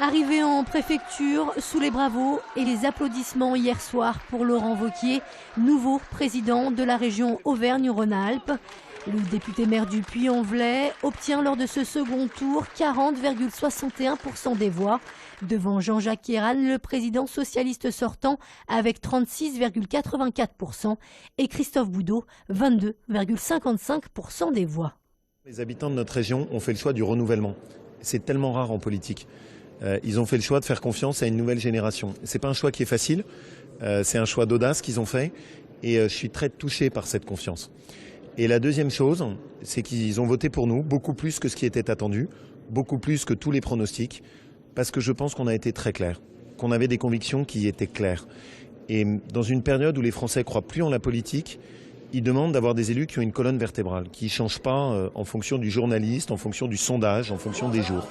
Arrivé en préfecture, sous les bravos et les applaudissements hier soir pour Laurent Wauquiez, nouveau président de la région Auvergne-Rhône-Alpes. Le député maire du Puy-en-Velay obtient lors de ce second tour 40,61% des voix, devant Jean-Jacques Ayral, le président socialiste sortant, avec 36,84% et Christophe Boudeau, 22,55% des voix. Les habitants de notre région ont fait le choix du renouvellement. C'est tellement rare en politique. Ils ont fait le choix de faire confiance à une nouvelle génération. Ce n'est pas un choix qui est facile, c'est un choix d'audace qu'ils ont fait et je suis très touché par cette confiance. Et la deuxième chose, c'est qu'ils ont voté pour nous, beaucoup plus que ce qui était attendu, beaucoup plus que tous les pronostics, parce que je pense qu'on a été très clair, qu'on avait des convictions qui étaient claires. Et dans une période où les Français croient plus en la politique, ils demandent d'avoir des élus qui ont une colonne vertébrale, qui ne changent pas en fonction du journaliste, en fonction du sondage, en fonction des jours.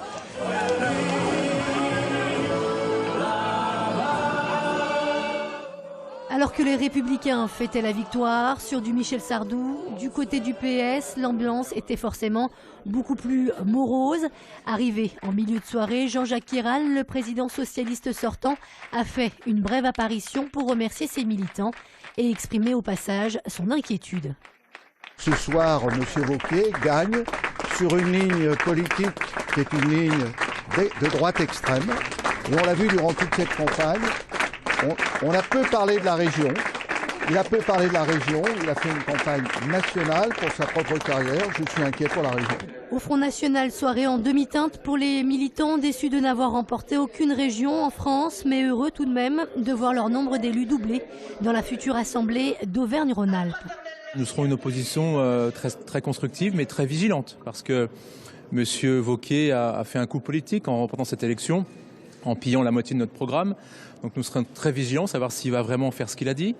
Alors que les Républicains fêtaient la victoire sur du Michel Sardou, du côté du PS, l'ambiance était forcément beaucoup plus morose. Arrivé en milieu de soirée, Jean-Jacques Ayral, le président socialiste sortant, a fait une brève apparition pour remercier ses militants et exprimer au passage son inquiétude. Ce soir, M. Wauquiez gagne sur une ligne politique qui est une ligne de droite extrême. Et on l'a vu durant toute cette campagne. On a peu parlé de la région, il a peu parlé de la région, il a fait une campagne nationale pour sa propre carrière, je suis inquiet pour la région. Au Front National, soirée en demi-teinte pour les militants déçus de n'avoir remporté aucune région en France, mais heureux tout de même de voir leur nombre d'élus doubler dans la future assemblée d'Auvergne-Rhône-Alpes. Nous serons une opposition très constructive mais très vigilante parce que M. Wauquiez a fait un coup politique en remportant cette élection, en pillant la moitié de notre programme. Donc nous serons très vigilants, savoir s'il va vraiment faire ce qu'il a dit.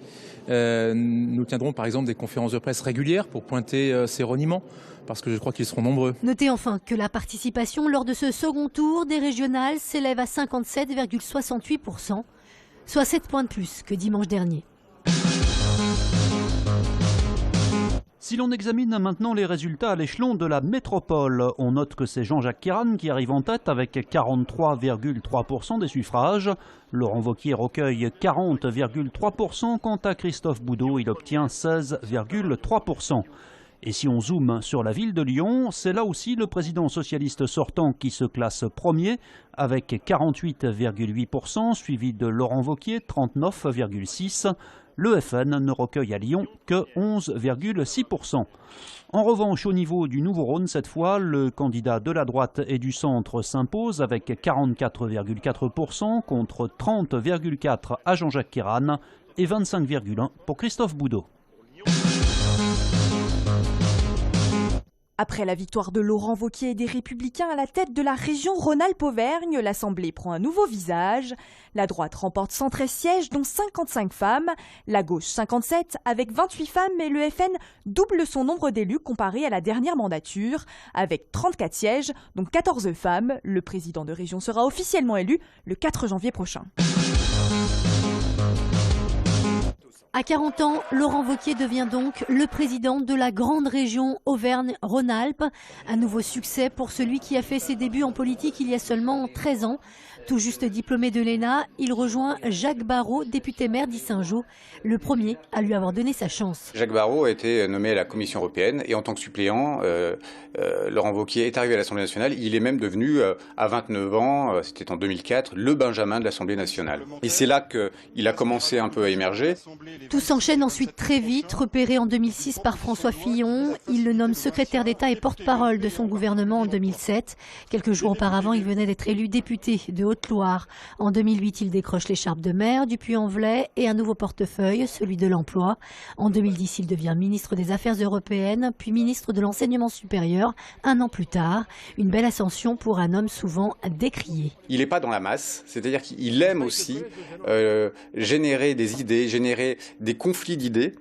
Nous tiendrons par exemple des conférences de presse régulières pour pointer ses reniements, parce que je crois qu'ils seront nombreux. Notez enfin que la participation lors de ce second tour des régionales s'élève à 57,68%, soit 7 points de plus que dimanche dernier. Si l'on examine maintenant les résultats à l'échelon de la métropole, on note que c'est Jean-Jacques Ayral qui arrive en tête avec 43,3% des suffrages. Laurent Wauquiez recueille 40,3%. Quant à Christophe Boudeau, il obtient 16,3%. Et si on zoome sur la ville de Lyon, c'est là aussi le président socialiste sortant qui se classe premier avec 48,8%, suivi de Laurent Wauquiez, 39,6%. Le FN ne recueille à Lyon que 11,6%. En revanche, au niveau du Nouveau-Rhône, cette fois, le candidat de la droite et du centre s'impose avec 44,4% contre 30,4% à Jean-Jacques Ayral et 25,1% pour Christophe Boudeau. Après la victoire de Laurent Wauquiez et des Républicains à la tête de la région Rhône-Alpes-Auvergne, l'Assemblée prend un nouveau visage. La droite remporte 113 sièges, dont 55 femmes. La gauche 57, avec 28 femmes, et le FN double son nombre d'élus comparé à la dernière mandature. Avec 34 sièges, dont 14 femmes, le président de région sera officiellement élu le 4 janvier prochain. À 40 ans, Laurent Wauquiez devient donc le président de la grande région Auvergne-Rhône-Alpes. Un nouveau succès pour celui qui a fait ses débuts en politique il y a seulement 13 ans. Tout juste diplômé de l'ENA, il rejoint Jacques Barrot, député maire d'Issingeaux, le premier à lui avoir donné sa chance. Jacques Barrot a été nommé à la Commission européenne et en tant que suppléant, Laurent Wauquiez est arrivé à l'Assemblée nationale. Il est même devenu, à 29 ans, c'était en 2004, le Benjamin de l'Assemblée nationale. Et c'est là qu'il a commencé un peu à émerger. Tout s'enchaîne ensuite très vite. Repéré en 2006 par François Fillon, il le nomme secrétaire d'État et porte-parole de son gouvernement en 2007. Quelques jours auparavant, il venait d'être élu député de Haute-Loire. En 2008, il décroche l'écharpe de maire du Puy-en-Velay et un nouveau portefeuille, celui de l'emploi. En 2010, il devient ministre des Affaires européennes, puis ministre de l'Enseignement supérieur, un an plus tard. Une belle ascension pour un homme souvent décrié. Il n'est pas dans la masse, c'est-à-dire qu'il aime aussi générer des idées, générer des conflits d'idées.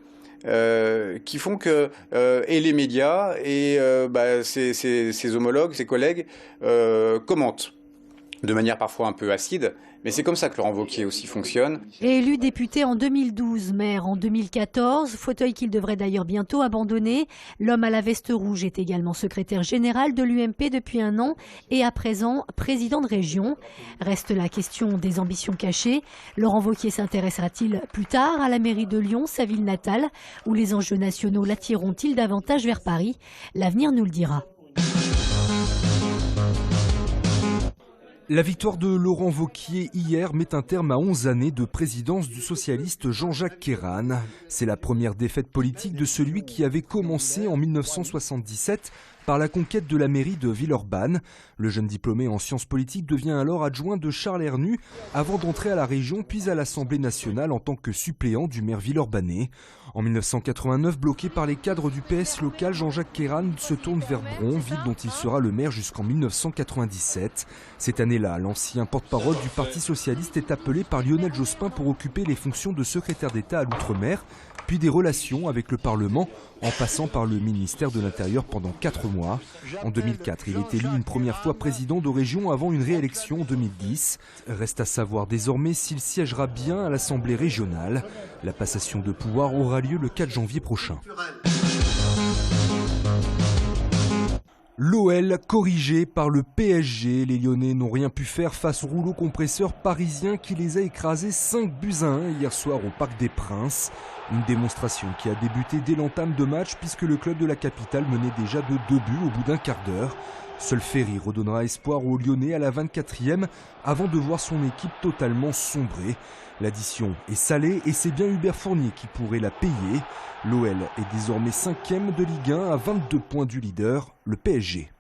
Qui font que et les médias et ses homologues, ses collègues commentent. de manière parfois un peu acide, mais c'est comme ça que Laurent Wauquiez aussi fonctionne. Élu député en 2012, maire en 2014, fauteuil qu'il devrait d'ailleurs bientôt abandonner, l'homme à la veste rouge est également secrétaire général de l'UMP depuis 1 an et à présent président de région. Reste la question des ambitions cachées. Laurent Wauquiez s'intéressera-t-il plus tard à la mairie de Lyon, sa ville natale, où les enjeux nationaux l'attireront-ils davantage vers Paris? L'avenir nous le dira. La victoire de Laurent Wauquiez hier met un terme à 11 années de présidence du socialiste Jean-Jacques Kérane. C'est la première défaite politique de celui qui avait commencé en 1977 par la conquête de la mairie de Villeurbanne. Le jeune diplômé en sciences politiques devient alors adjoint de Charles Hernu avant d'entrer à la région puis à l'Assemblée nationale en tant que suppléant du maire villeurbanais. En 1989, bloqué par les cadres du PS local, Jean-Jacques Kérane se tourne vers Bron, ville dont il sera le maire jusqu'en 1997. Cette année-là, l'ancien porte-parole du Parti socialiste est appelé par Lionel Jospin pour occuper les fonctions de secrétaire d'État à l'Outre-mer, puis des relations avec le Parlement, en passant par le ministère de l'Intérieur pendant 4 mois. En 2004, il est élu une première fois président de région avant une réélection en 2010. Reste à savoir désormais s'il siégera bien à l'Assemblée régionale. La passation de pouvoir aura lieu le 4 janvier prochain. L'OL corrigé par le PSG. Les Lyonnais n'ont rien pu faire face au rouleau compresseur parisien qui les a écrasés 5-1 hier soir au Parc des Princes. Une démonstration qui a débuté dès l'entame de match puisque le club de la capitale menait déjà de 2 buts au bout d'un quart d'heure. Seul Ferry redonnera espoir aux Lyonnais à la 24e avant de voir son équipe totalement sombrer. L'addition est salée et c'est bien Hubert Fournier qui pourrait la payer. L'OL est désormais 5e de Ligue 1 à 22 points du leader, le PSG.